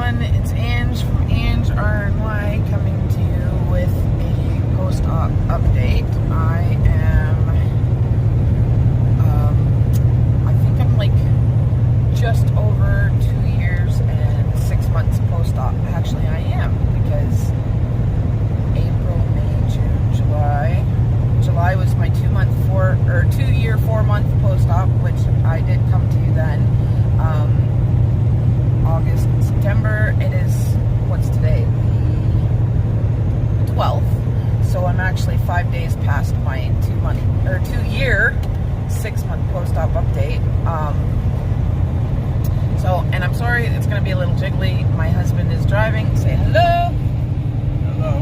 everyone, it's Ange from Ange RNY coming to you with a post-op update. I think I'm like just over 2 years and 6 months post-op. Actually, I am, because April, May, June, July was my 2 year, 4 month post-op, which I did come to you then. August, September, it is, what's today, the 12th, so I'm actually 5 days past my 2 year, 6 month post-op update. And I'm sorry, it's going to be a little jiggly. My husband is driving. Say hello. Hello.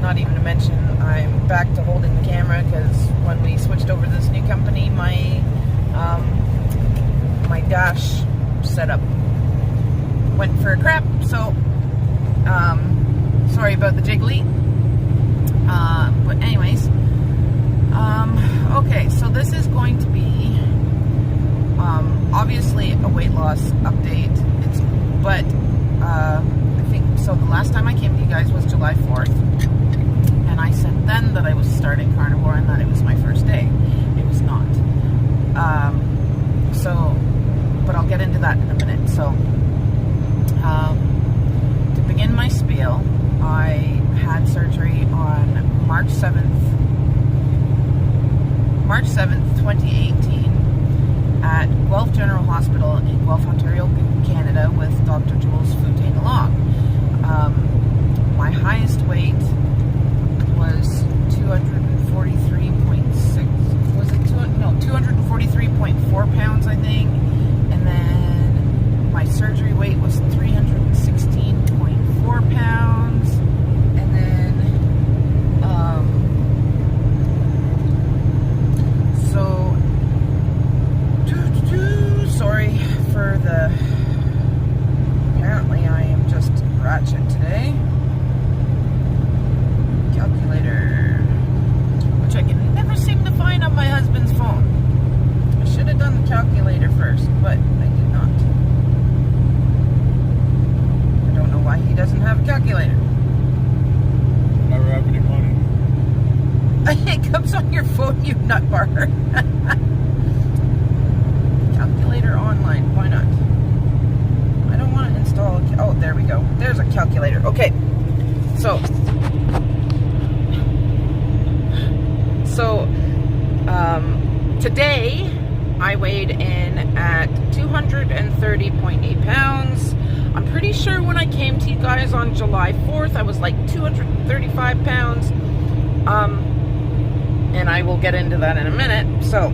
Not even to mention, I'm back to holding the camera, because when we switched over to this new company, my dash setup went for a crap, so sorry about the jiggly. But anyways, okay, so this is going to be obviously a weight loss update. But I think so. The last time I came to you guys was July 4th, and I said then that I was starting Carnivore and that it was my first day. It was not. But I'll get into that in a minute. So, to begin my spiel, I had surgery on March 7th, 2018 at Guelph General Hospital in Guelph, Ontario, Canada, with Dr. Jules Foutain-Long. My highest weight was 243.6, was it 243.4 pounds, I think. And then my surgery weight was 316.4 pounds. And then, sorry for the, apparently I am just ratchet today. Calculator, which I can never seem to find on my husband's phone. I should have done the calculator first, but I did not. I don't know why he doesn't have a calculator. Never have any money. It comes on your phone, you nutbar. Calculator online, why not? I don't want to install oh, there we go. There's a calculator. Okay. So today I weighed in at 230.8 pounds. I'm pretty sure when I came to you guys on July 4th, I was like 235 pounds. And I will get into that in a minute. So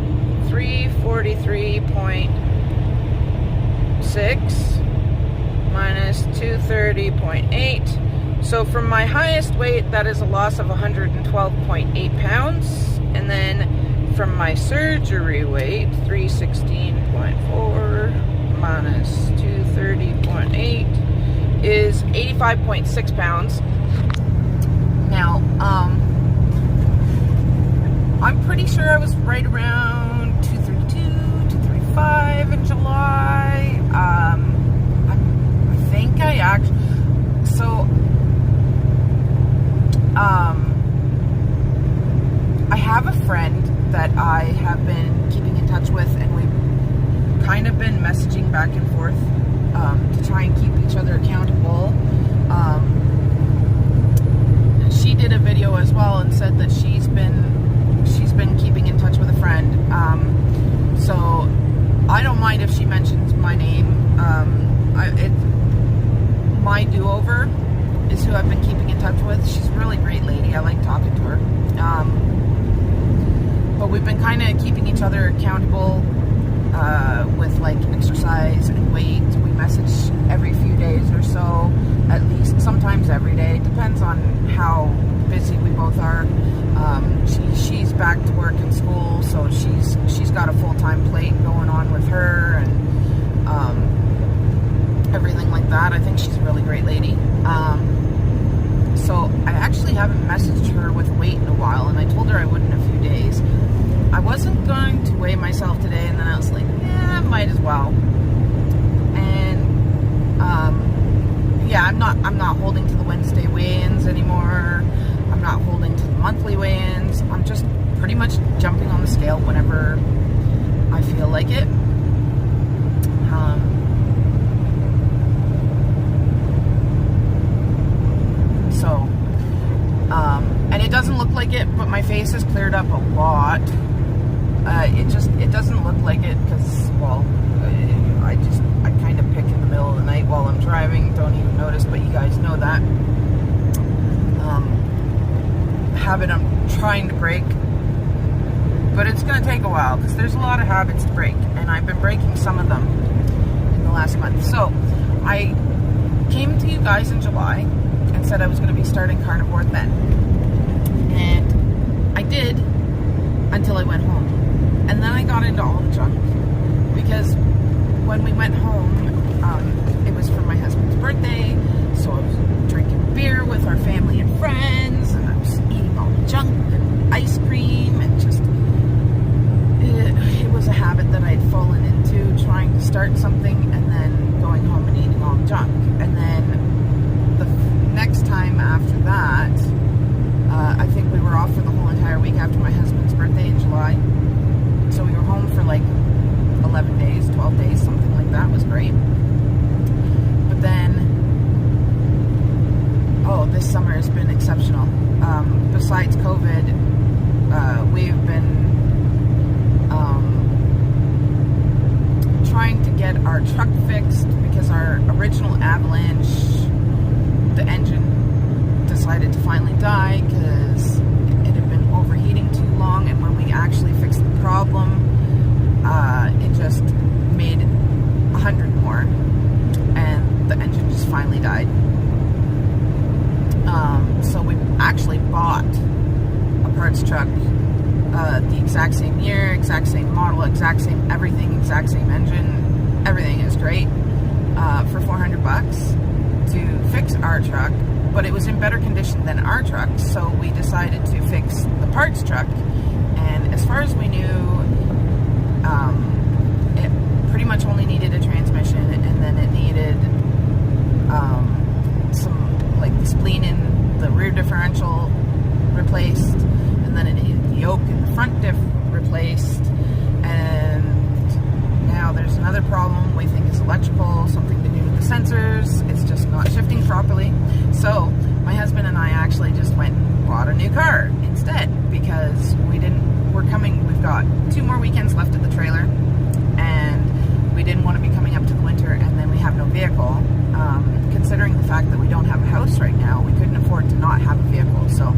343.6 minus 230.8. So from my highest weight, that is a loss of 112.8 pounds. And then from my surgery weight, 316.4 minus 230.8 is 85.6 pounds. Now, I'm pretty sure I was right around 232, 235 in July. I think I actually, I have a friend that I have been keeping in touch with, and we've kind of been messaging back and forth to try and keep each other accountable. She did a video as well and said that she's been keeping in touch with a friend. So I don't mind if she mentions my name. My Do-Over is who I've been keeping in touch with. She's a really great lady. I like talking to her. But we've been kind of keeping each other accountable with like exercise and weight. We message every few days or so, at least, sometimes every day. Depends on how busy we both are. She's back to work and school, so she's got a full-time plate going on with her, and everything like that. I think she's a really great lady. So I actually haven't messaged her with weight in a while, and I told her I would in a few days. I wasn't going to weigh myself today, and like it because, well, I kind of pick in the middle of the night while I'm driving. Don't even notice, but you guys know that. Habit I'm trying to break, but it's going to take a while because there's a lot of habits to break, and I've been breaking some of them in the last month. So I came to you guys in July and said I was going to be starting Carnivore then, and I did until I went home, and then I got into all the junk because when we went home, it was for my husband's birthday, so I was drinking beer with our family and friends, and I was eating all the junk and ice cream, and just it was a habit that I had fallen into, trying to start something and then going home and eating all the junk. And then the next time after that, I think we were off for the whole entire week after my husband's birthday in July, so we were home for like 11 days, 12 days, something like that. It was great. But then, this summer has been exceptional. Besides COVID, we've been trying to get our truck fixed because our original Avalanche, the engine decided to finally die because it had been overheating too long, and when we actually fixed the problem, it just made 100 more, and the engine just finally died. So we actually bought a parts truck, the exact same year, exact same model, exact same everything, exact same engine, everything is great, for $400 to fix our truck, but it was in better condition than our truck, so we decided to fix the parts truck. And as far as we knew, it pretty much only needed a transmission, and then it needed some, like, the spleen in the rear differential replaced, and then it needed the yoke in the front diff replaced, and now there's another problem we think is electrical, something to do with the sensors. It's just not shifting properly. So my husband and I actually just went and bought a new car instead, because we've got 2 more weekends left at the trailer, and we didn't want to be coming up to the winter and then we have no vehicle. Considering the fact that we don't have a house right now, we couldn't afford to not have a vehicle. So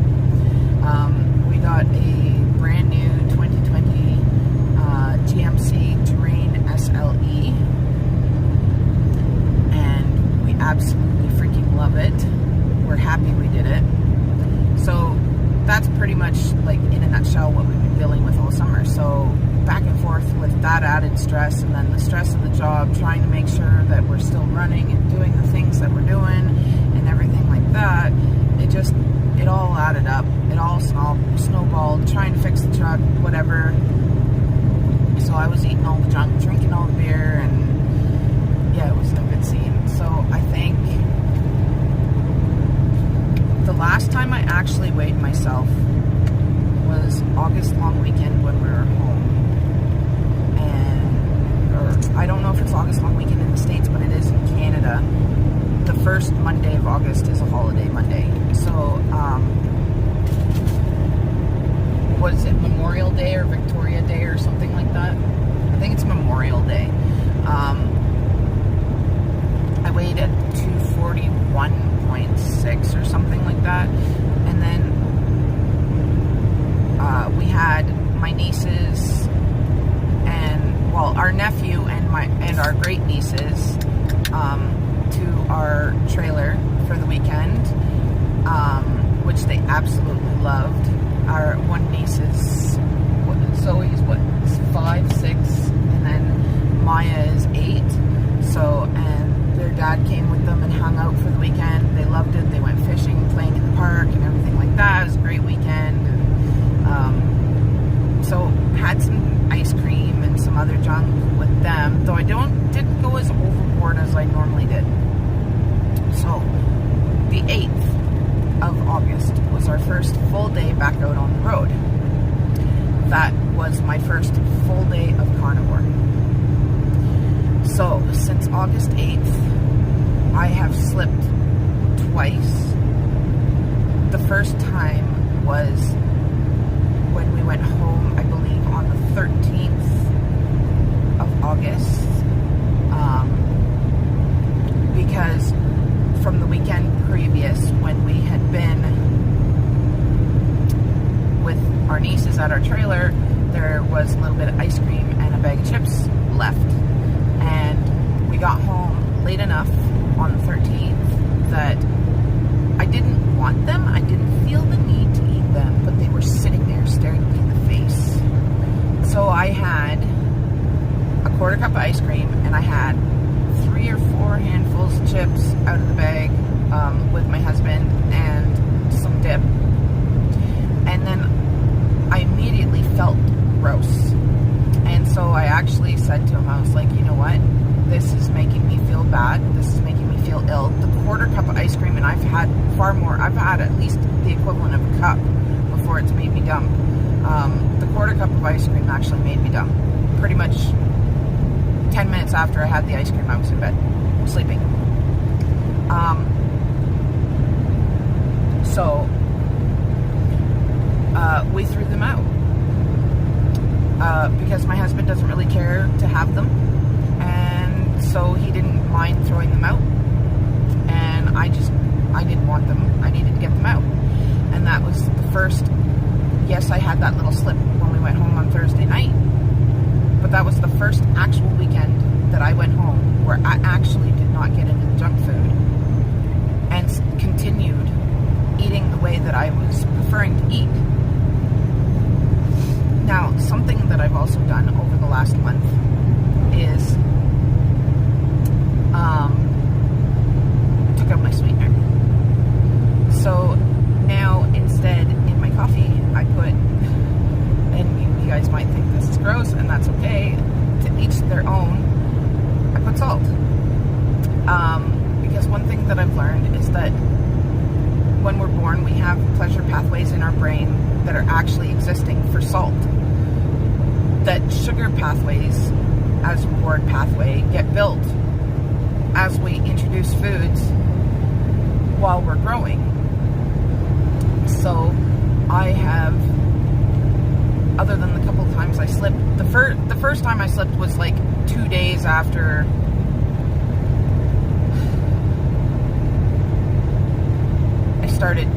we got a brand new 2020 GMC Terrain SLE, and we absolutely freaking love it. We're happy we did it. So that's pretty much, like, in a nutshell, what we've been dealing with all summer. So back and forth with that added stress, and then the stress of the job, trying to make sure that we're still running and doing the things that we're doing and everything like that. It all added up. It all snowballed, trying to fix the truck, whatever. So I was eating all the junk, drinking all the beer, and yeah, it was no good scene. So I think the last time I actually weighed myself was August long weekend when we were home. Or I don't know if it's August long weekend in the States, but it is in Canada. The first Monday of August is a holiday Monday. So, what is it, Memorial Day or Victoria Day or something like that? I think it's Memorial Day. I weighed at 241.6 or something like that. And then we had my nieces and, well, our nephew and our great nieces to our trailer for the weekend, which they absolutely loved. Our one niece is, Zoe's 5, 6, and then Maya is 8. So, and their dad came with them and hung out for the weekend. They loved it. They went fishing, playing in the park, and everything like that. It was a great weekend. And, so had some ice cream and some other junk with them, though I didn't go as overboard as I normally did. So the 8th of August was our first full day back out on the road. That was my first full day of Carnivore. So since August 8th, I have slipped twice. The first time was when we went home, I believe on the 13th quarter cup of ice cream, and I had 3 or 4 handfuls of chips out of the bag with my husband and some dip. And then I immediately felt gross. And so I actually said to him, I was like, you know what? This is making me feel bad. This is making me feel ill. The quarter cup of ice cream, and I've had far more. I've had at least the equivalent of a cup before it's made me dumb. The quarter cup of ice cream actually made me dumb. Pretty much 10 minutes after I had the ice cream, I was in bed, sleeping. So we threw them out because my husband doesn't really care to have them, and so he didn't mind throwing them out, and I didn't want them. I needed to get them out. And that was the first. Yes, I had that little slip when we went home on Thursday night, but that was the first actual weekend that I went home where I actually did not get into the junk food and continued eating the way that I was preferring to eat. Now, something that I've also done over the last month is took out my sweetener. So now instead in my coffee I put, and you guys might think this is gross, and that's okay, to each their own, I put salt. Because one thing that I've learned is that when we're born, we have pleasure pathways in our brain that are actually existing for salt. That sugar pathways, as reward pathway, get built as we introduce foods while we're growing. So I have, other than the couple of times I slipped, the first time I slipped was like 2 days after I started,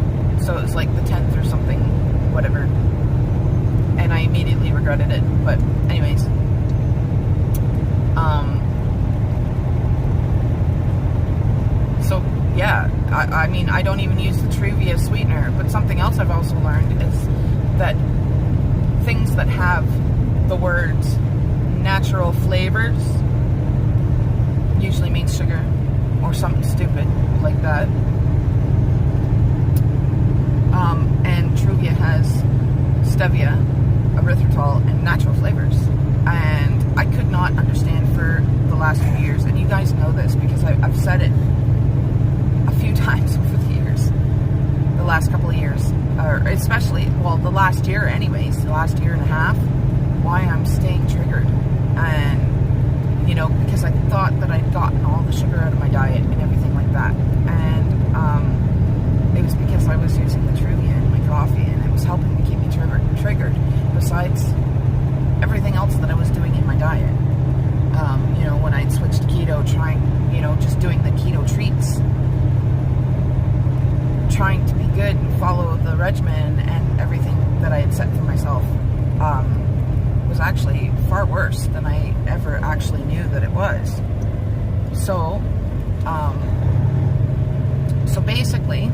so it was like the 10th or something, whatever, and I immediately regretted it. But anyways, so yeah, I mean, I don't even use the Truvia sweetener. But something else I've also learned is that things that have the words natural flavors usually means sugar or something stupid like that. And Truvia has stevia, erythritol, and natural flavors. And I could not understand for the last few years, and you guys know this because I've said it a few times over the years, the last couple of years, or especially, well, the last year anyways, the last year and a half, why I'm staying triggered. And, you know, because I thought that I'd gotten all the sugar out of my diet and everything like that. And it was because I was using the Truvia in my coffee, and it was helping to keep me triggered, besides everything else that I was doing in my diet. You know, when I'd switched to keto, just doing the keto treats, trying to be good and follow the regimen and everything that I had set for myself, was actually far worse than I ever actually knew that it was. So basically,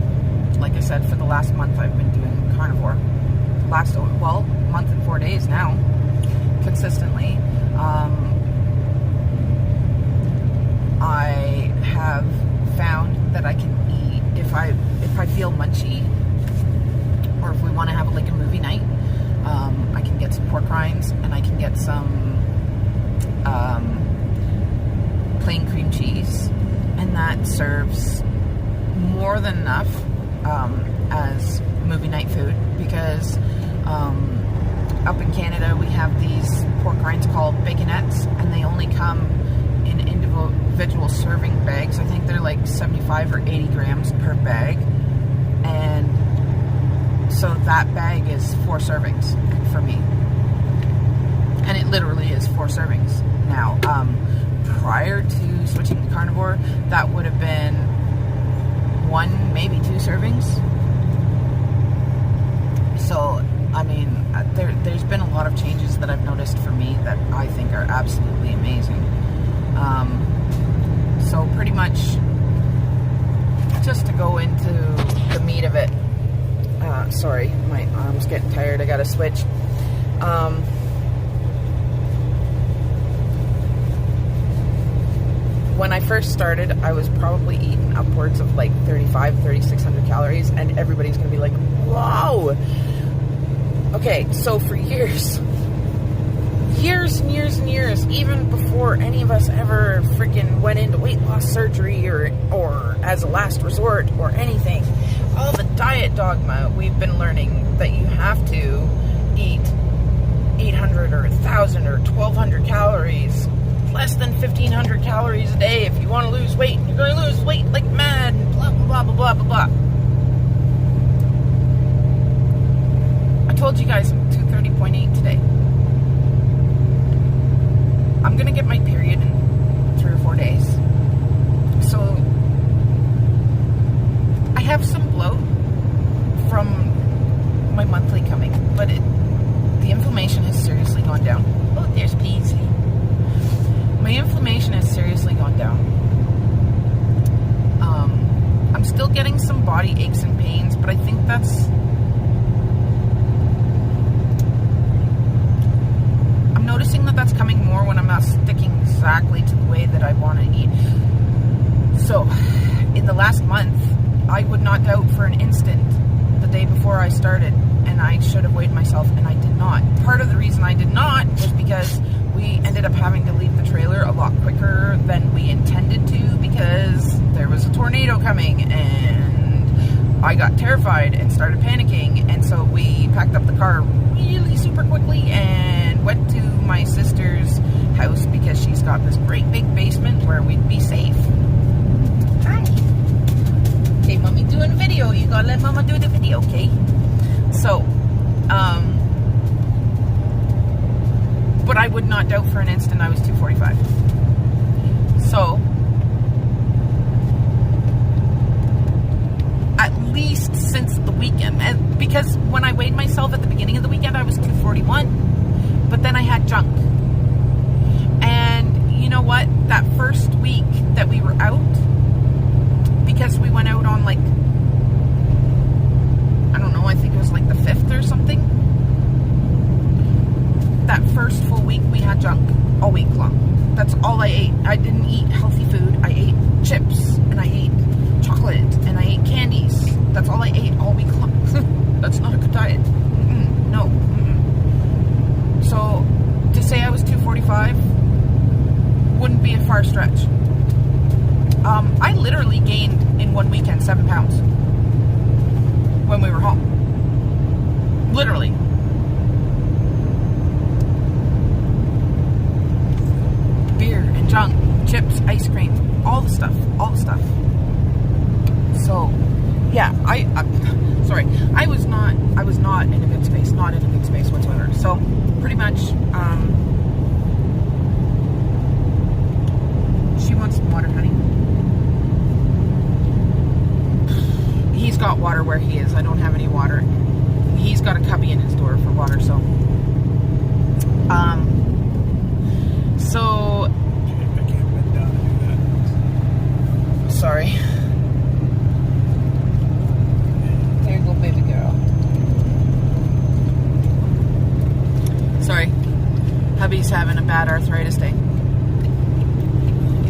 like I said, for the last month I've been doing carnivore. Month and 4 days now, consistently. I have found that I can eat if I feel munchy, or if we want to have like a movie night. I can get some pork rinds, and I can get some plain cream cheese, and that serves more than enough as movie night food, because up in Canada we have these pork rinds called baconettes, and they only come in individual serving bags. I think they're like 75 or 80 grams per bag, and so that bag is 4 servings for me, and it literally is 4 servings. Now, prior to switching to carnivore, that would have been 1, maybe 2 servings. So, I mean, there's been a lot of changes that I've noticed for me that I think are absolutely amazing. So pretty much, just to go into the meat of it, sorry, my arm's getting tired, I gotta switch. when I first started, I was probably eating upwards of like 3,600 calories, and everybody's going to be like, whoa. Okay, so for years and years, even before any of us ever freaking went into weight loss surgery or as a last resort or anything, all the diet dogma we've been learning that you have to eat 800 or 1,000 or 1,200 calories, less than 1,500 calories a day if you want to lose weight. You're going to lose weight like mad, and blah, blah, blah, blah, blah, blah. I told you guys I'm 230.8 today. I'm going to get my period in 3 or 4 days. So I have some bloat from my monthly coming, but the inflammation has seriously gone down. Oh, there's Peasy. My inflammation has seriously gone down. I'm still getting some body aches and pains, but I think that's... I'm noticing that that's coming more when I'm not sticking exactly to the way that I want to eat. So, in the last month, I would not doubt for an instant the day before I started, and I should have weighed myself, and I did not. Part of the reason I did not was because we ended up having to leave the trailer a lot quicker than we intended to, because there was a tornado coming, and I got terrified and started panicking, and so we packed up the car really super quickly and went to my sister's house because she's got this great big basement where we'd be safe. Hi. Okay, Mommy doing a video. You gotta let Mama do the video, okay? So, but I would not doubt for an instant I was 245. So, at least since the weekend, and because when I weighed myself at the beginning of the weekend, I was 241, but then I had junk. And you know what? That first week that we were out, because we went out on like, I don't know, I think it was like the 5th or something. That first full week we had junk all week long. That's all I ate. I didn't eat healthy food. I ate chips and I ate chocolate and I ate candies. That's all I ate all week long. That's not a good diet. No. So to say I was 245 wouldn't be a far stretch. I literally gained in one weekend 7 pounds when we were home. Literally. Beer and junk, chips, ice cream, all the stuff. So, yeah, sorry, I was not in a good space, whatsoever. So, pretty much, she wants some water, honey. He's got water where he is. I don't have any water. He's got a cubby in his door for water, so, so, I can't bend down and do that. sorry. There you go, baby girl. Sorry. Hubby's having a bad arthritis day.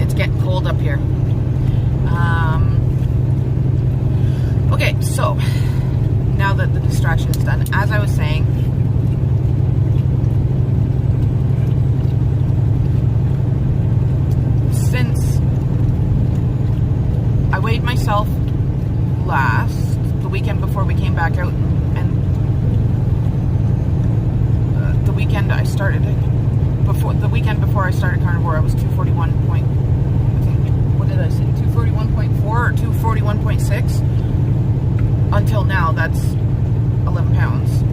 It's getting cold up here. Okay, so, now that the distraction is done, as I was saying, since I weighed myself the weekend before we came back out, and the weekend I started, the weekend before I started Carnivore, I was 241 point, I think, what did I say, 241.4 or 241.6? Until now, that's 11 pounds.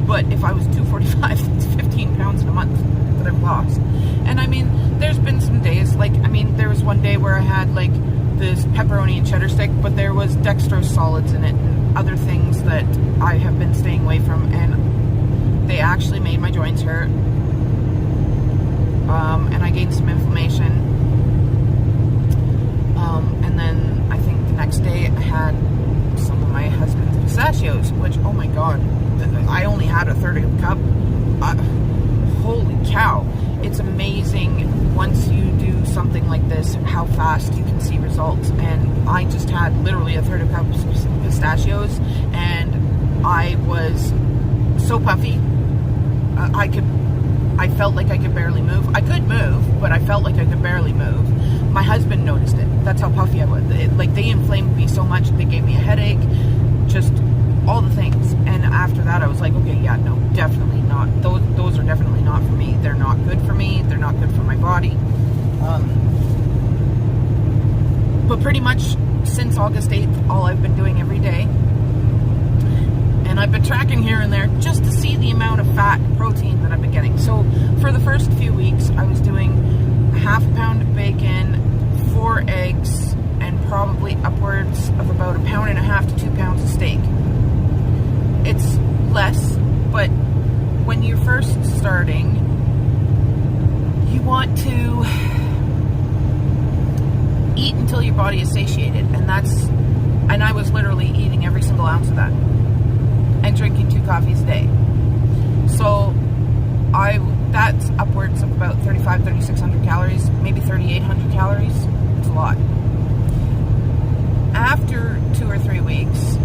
But if I was 245, that's 15 pounds in a month that I've lost. And I mean, there's been some days, like, I mean, there was one day where I had, like, this pepperoni and cheddar stick, but there was dextrose solids in it and other things that I have been staying away from, and they actually made my joints hurt. And I gained some inflammation. And then I think the next day I had some of my husband's pistachios, which, oh my god, I only had a third of a cup. Holy cow. It's amazing once you do something like this, how fast you can see results. And I just had literally a third of a cup of pistachios, and I was so puffy. I felt like I could barely move. I could move, but I felt like I could barely move. My husband noticed it. That's how puffy I was. They inflamed me so much. They gave me a headache, just all the things. And after that, I was like, okay, yeah, no, definitely not. Those are definitely not for me. They're not good for me. They're not good for my body. But pretty much since August 8th, all I've been doing every day, and I've been tracking here and there just to see the amount of fat and protein that I've been getting. So for the first few weeks, I was doing a half a pound of bacon, 4 eggs, and probably upwards of about 1.5 pounds to 2 pounds of steak. It's less, but when you're first starting, you want to eat until your body is satiated, and I was literally eating every single ounce of that and drinking 2 coffees a day. So that's upwards of about 3,600 calories, maybe 3,800 calories. It's a lot. After 2 or 3 weeks,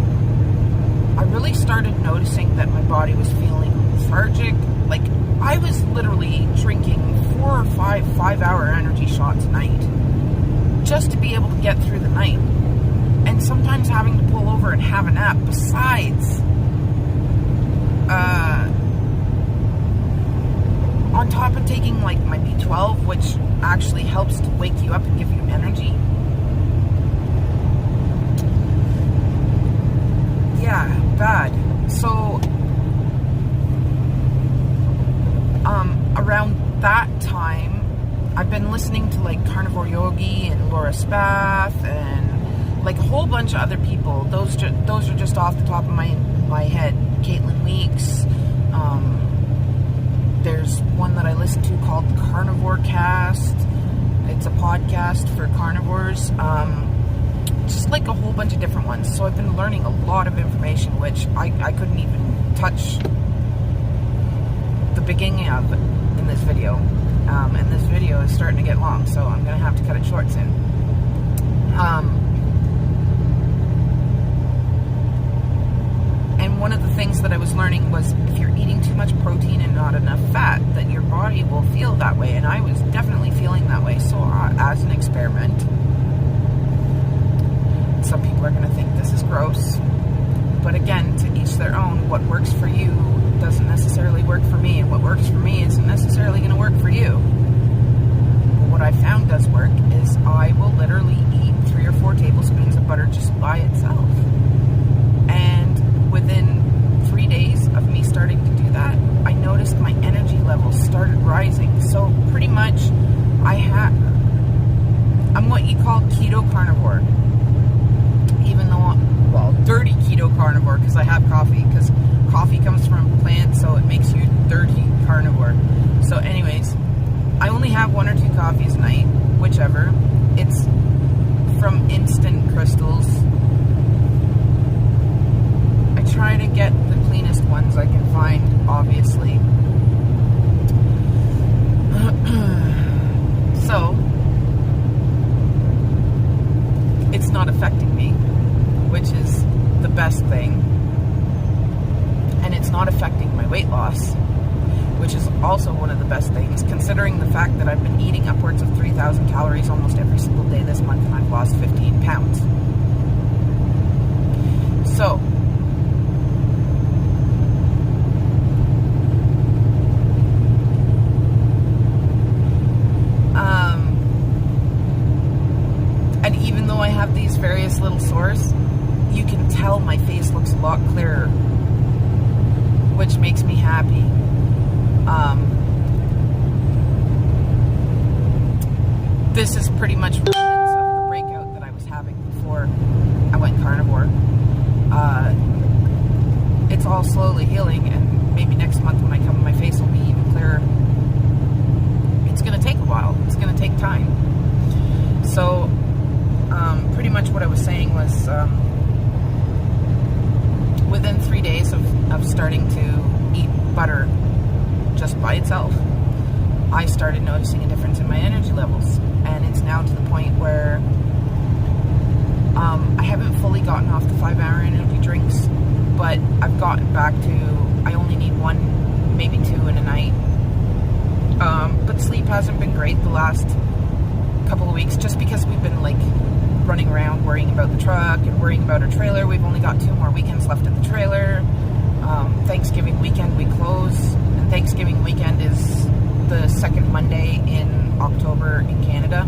I really started noticing that my body was feeling lethargic. Like, I was literally drinking 4 or 5-hour energy shots a night just to be able to get through the night, and sometimes having to pull over and have a nap besides. On top of taking like my B12, which actually helps to wake you up and give you energy. Yeah, bad. So, around that time, I've been listening to like Carnivore Yogi and Laura Spath and like a whole bunch of other people. Those are just off the top of my head. Caitlin Weeks. There's one that I listen to called the Carnivore Cast. It's a podcast for carnivores. Just like a whole bunch of different ones. So I've been learning a lot of information, which I couldn't even touch the beginning of in this video. And this video is starting to get long, so I'm going to have to cut it short soon. And one of the things that I was learning was if you're eating too much protein and not enough fat, that your body will feel that way. And I was definitely feeling that way. So as an experiment, some people are going to think this is gross. But again, to each their own. What works for you doesn't necessarily work for me. And what works for me isn't necessarily going to work for you. But what I found does work is I will literally eat 3 or 4 tablespoons of butter just by itself. And within 3 days of me starting to do that, I noticed my energy levels started rising. So pretty much I'm what you call keto carnivore. Even though, dirty keto carnivore, because I have coffee, because coffee comes from plants, so it makes you dirty carnivore. So anyways, I only have 1 or 2 coffees a night, whichever. It's from instant crystals. I try to get the cleanest ones I can find, obviously. So, it's not affecting me, which is the best thing. And it's not affecting my weight loss, which is also one of the best things, considering the fact that I've been eating upwards of 3,000 calories almost every single day this month, and I've lost 15 pounds. So, and even though I have these various little sores, you can tell my face looks a lot clearer, which makes me happy. This is pretty much remnants of the breakout that I was having before I went carnivore. It's all slowly healing, and maybe next month when I come, my face will be even clearer. It's going to take a while. It's going to take time. So, pretty much what I was saying was, within 3 days of starting to eat butter just by itself, I started noticing a difference in my energy levels. And it's now to the point last couple of weeks, just because we've been like running around worrying about the truck and worrying about our trailer. We've only got 2 more weekends left at the trailer. Thanksgiving weekend we close, and Thanksgiving weekend is the second Monday in October in Canada.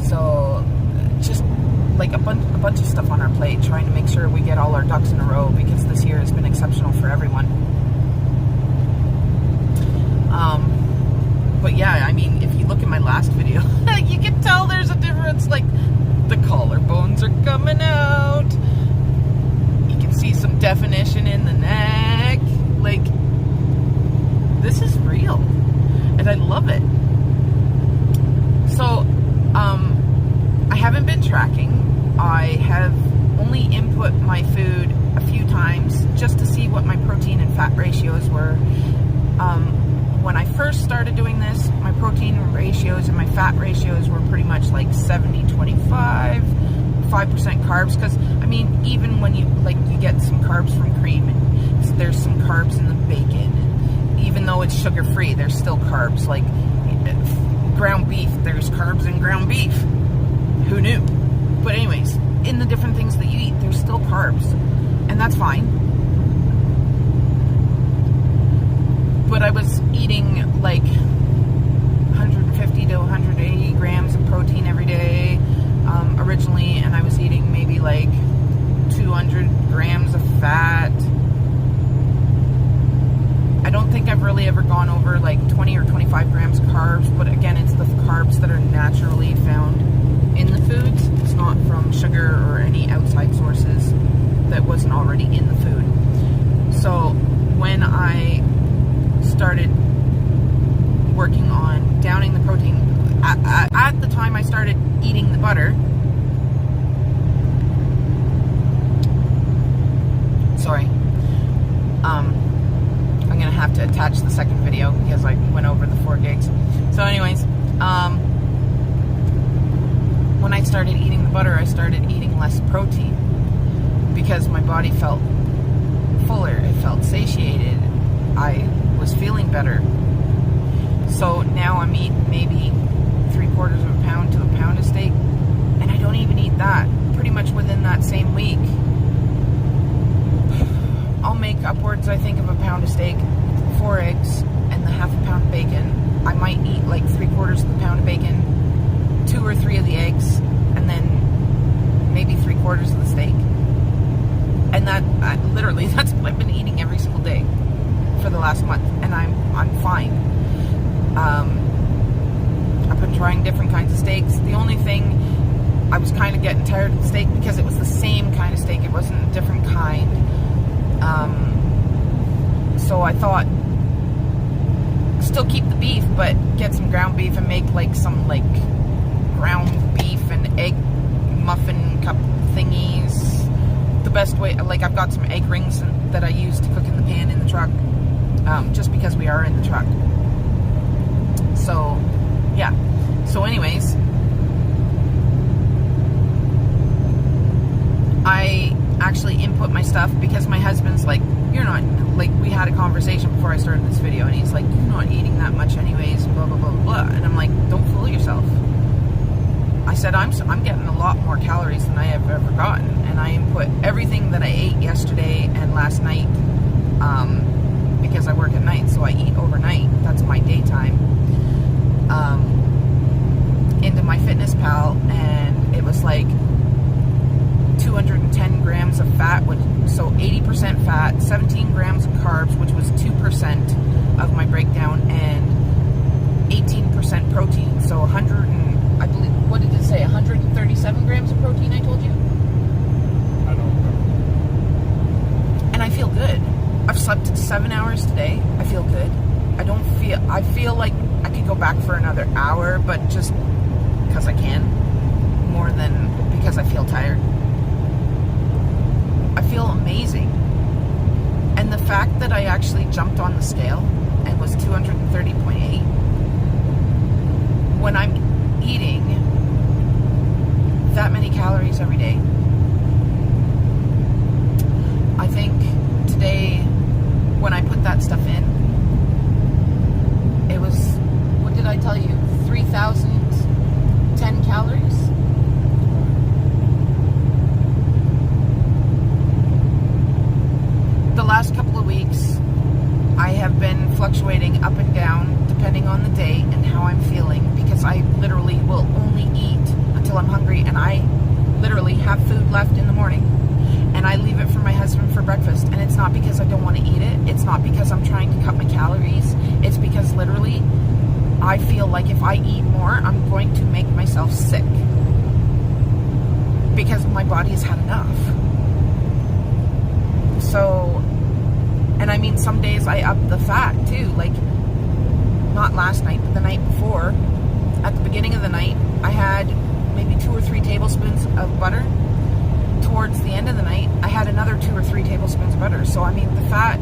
So just like a bunch of stuff on our plate, trying to make sure we get all our ducks in a row, because this year has been exceptional for everyone. But yeah, I mean, if you look at my last video, you can tell there's a difference. Like, the collarbones are coming out. You can see some definition in the neck. Like, this is real. And I love it. So, I haven't been tracking. I have only input my food a few times just to see what my protein and fat ratios were. When I first started doing this, my protein ratios and my fat ratios were pretty much like 70-25, 5% carbs. Because, I mean, even when you get some carbs from cream, and there's some carbs in the bacon. And even though it's sugar-free, there's still carbs. Like ground beef, there's carbs in ground beef. Who knew? But anyways, in the different things that you eat, there's still carbs. And that's fine. But I was eating like 150 to 180 grams of protein every day originally, and I was eating maybe like 200 grams of fat. I don't think I've really ever gone over like 20 or 25 grams of carbs, but again, it's the carbs that are naturally found in the foods. It's not from sugar or any outside sources that wasn't already in the food. So when I started working on downing the protein, at the time I started eating the butter. Sorry. I'm gonna have to attach the second video because I went over the 4 gigs. So anyways, when I started eating the butter, I started eating less protein because my body felt fuller, it felt satiated. I was feeling better. So now I'm eating maybe 3/4 of a pound to a pound of steak, and I don't even eat that. Pretty much within that same week, I'll make upwards, I think, of a pound of steak, 4 eggs, and the half a pound of bacon. I might eat like 3/4 of the pound of bacon, 2 or 3 of the eggs, and then maybe 3/4 of the steak. And that literally, that's what I've been eating every single day for the last month, and I'm fine. I've been trying different kinds of steaks. The only thing, I was kind of getting tired of the steak because it was the same kind of steak. It wasn't a different kind. So I thought, still keep the beef, but get some ground beef and make like some like ground beef and egg muffin cup thingies. The best way, like I've got some egg rings that I use to cook in the pan in the truck. Just because we are in the truck. So, yeah. So anyways, I actually input my stuff because my husband's like, you're not, like, we had a conversation before I started this video, and he's like, you're not eating that much anyways, blah, blah, blah, blah. And I'm like, don't fool yourself. I said, I'm getting a lot more calories than I have ever gotten, and I input everything that I ate yesterday and last night, because I work at night, so I eat overnight. That's my daytime. Into my Fitness Pal, and it was like 210 grams of fat, so 80% fat, 17 grams of carbs, which was 2% of my breakdown, and 18% protein. So 100 and, I believe, what did it say? 137 grams of protein, I told you? I don't remember. And I feel good. I've slept 7 hours today. I feel good. I feel like I could go back for another hour, but just because I can, more than because I feel tired. I feel amazing. And the fact that I actually jumped on the scale and was 230.8, when I'm eating that many calories every day, I think today, when I put that stuff in, it was, what did I tell you? 3,010 calories. The last couple of weeks, I have been fluctuating up and down depending on the day and how I'm feeling, because I literally will only eat until I'm hungry, and I literally have food left in the morning and I leave it for my husband for breakfast. And it's not because I don't want to eat it. It's not because I'm trying to cut my calories. It's because literally I feel like if I eat more, I'm going to make myself sick, because my body has had enough. So, and I mean, some days I up the fat too, like not last night, but the night before. At the beginning of the night, I had maybe 2 or 3 tablespoons of butter. Towards the end of the night, I had another 2 or 3 tablespoons of butter. So, I mean, the fat,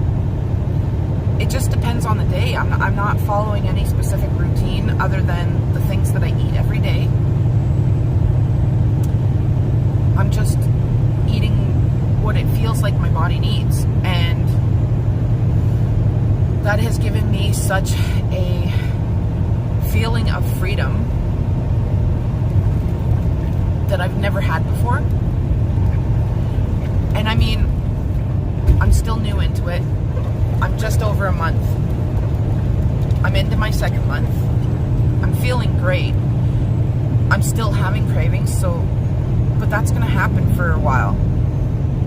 it just depends on the day. I'm not following any specific routine other than the things that I eat every day. I'm just eating what it feels like my body needs. And that has given me such a feeling of freedom that I've never had before. And I mean, I'm still new into it. I'm just over a month. I'm into my 2nd month. I'm feeling great. I'm still having cravings, but that's going to happen for a while,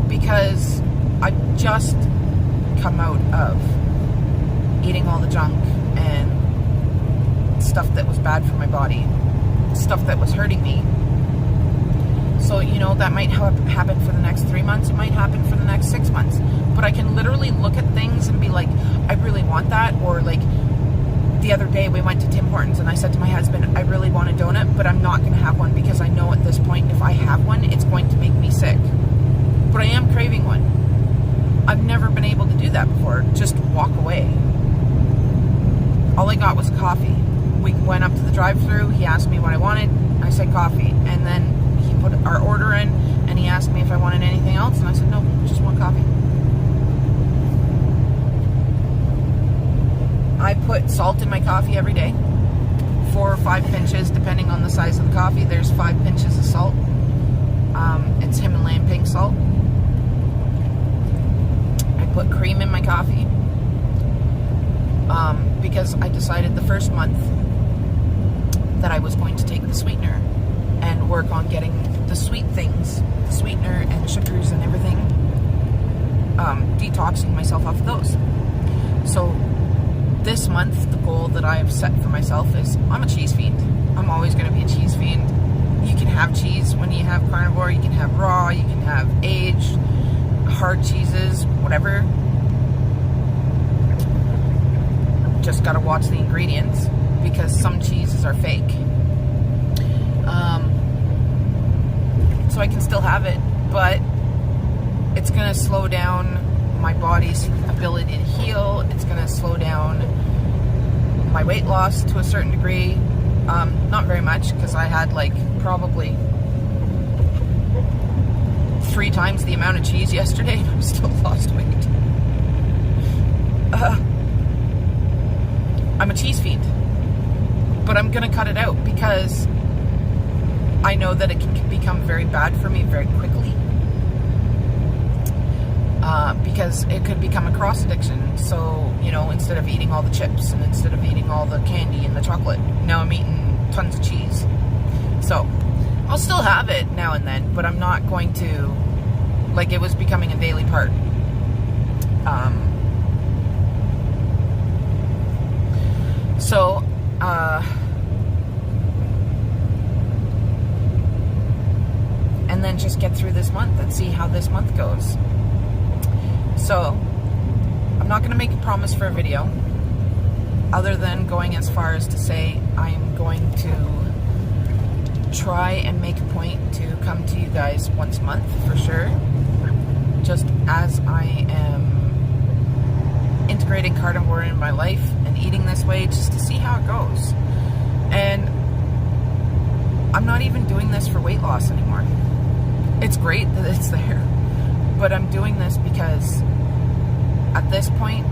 because I've just come out of eating all the junk and stuff that was bad for my body, stuff that was hurting me. So, you know, that might happen for the next 3 months. It might happen for the next 6 months. But I can literally look at things and be like, I really want that. Or like the other day we went to Tim Hortons and I said to my husband, I really want a donut, but I'm not going to have one, because I know at this point if I have one, it's going to make me sick. But I am craving one. I've never been able to do that before. Just walk away. All I got was coffee. We went up to the drive-thru. He asked me what I wanted. I said coffee. And then he put our order in and he asked me if I wanted anything else. And I said, no, just one coffee. I put salt in my coffee every day. 4 or 5 pinches, depending on the size of the coffee. There's 5 pinches of salt. It's Himalayan pink salt. I put cream in my coffee. Because I decided the first month that I was going to take the sweetener and work on getting the sweet things, the sweetener and sugars and everything, detoxing myself off of those. So this month, the goal that I have set for myself is I'm a cheese fiend. I'm always going to be a cheese fiend. You can have cheese when you have carnivore. You can have raw. You can have aged, hard cheeses, whatever. Just got to watch the ingredients, because some cheeses are fake. So I can still have it, but it's going to slow down my body's ability to heal. It's going to slow down my weight loss to a certain degree. Not very much, because I had like probably 3 times the amount of cheese yesterday and I still lost weight. I'm a cheese fiend, but I'm going to cut it out, because I know that it can become very bad for me very quickly, because it could become a cross addiction. So, you know, instead of eating all the chips and instead of eating all the candy and the chocolate, now I'm eating tons of cheese. So I'll still have it now and then, but I'm not going to, like, it was becoming a daily part. So, and then just get through this month and see how this month goes. So, I'm not going to make a promise for a video, other than going as far as to say I'm going to try and make a point to come to you guys once a month for sure, just as I am integrating carnivore in my life and eating this way, just to see how it goes. And I'm not even doing this for weight loss anymore. It's great that it's there, but I'm doing this because at this point,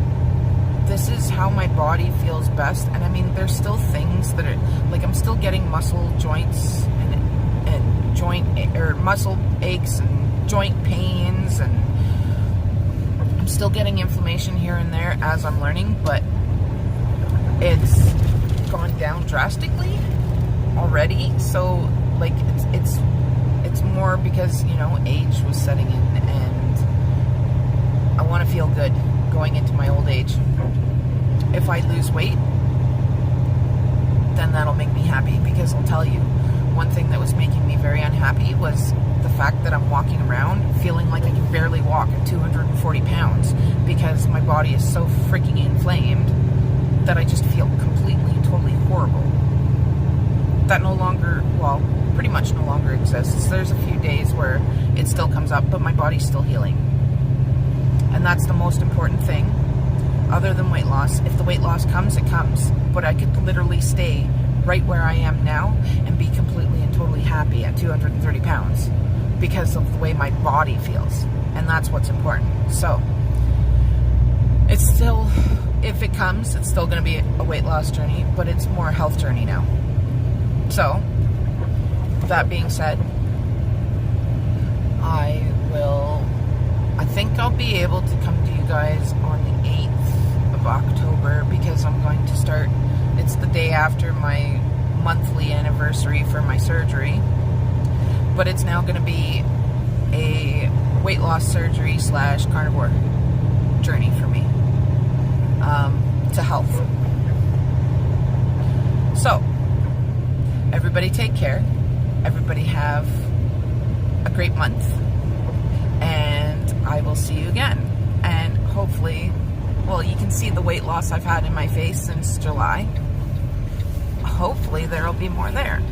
this is how my body feels best. And I mean, there's still things that are like, I'm still getting muscle joints and joint or muscle aches and joint pains, and I'm still getting inflammation here and there as I'm learning, but it's gone down drastically already. So like it's more because, you know, age was setting in, and I want to feel good going into my old age. If I lose weight, then that'll make me happy, because I'll tell you, one thing that was making me very unhappy was the fact that I'm walking around feeling like I can barely walk at 240 pounds because my body is so freaking inflamed that I just feel completely and totally horrible. That no longer, well, pretty much no longer exists. There's a few days where it still comes up, but my body's still healing. And that's the most important thing, other than weight loss. If the weight loss comes, it comes. But I could literally stay right where I am now and be completely and totally happy at 230 pounds because of the way my body feels. And that's what's important. So, it's still, if it comes, it's still going to be a weight loss journey, but it's more a health journey now. So, that being said, I think I'll be able to come to you guys on the 8th of October, because I'm going to start, it's the day after my monthly anniversary for my surgery, but it's now going to be a weight loss surgery / carnivore journey for me, to health. So, everybody take care. Everybody have a great month. And I will see you again. And hopefully, well, you can see the weight loss I've had in my face since July. Hopefully there'll be more there.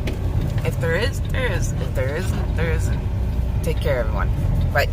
If there is, there is. If there isn't, there isn't. Take care, everyone. Bye.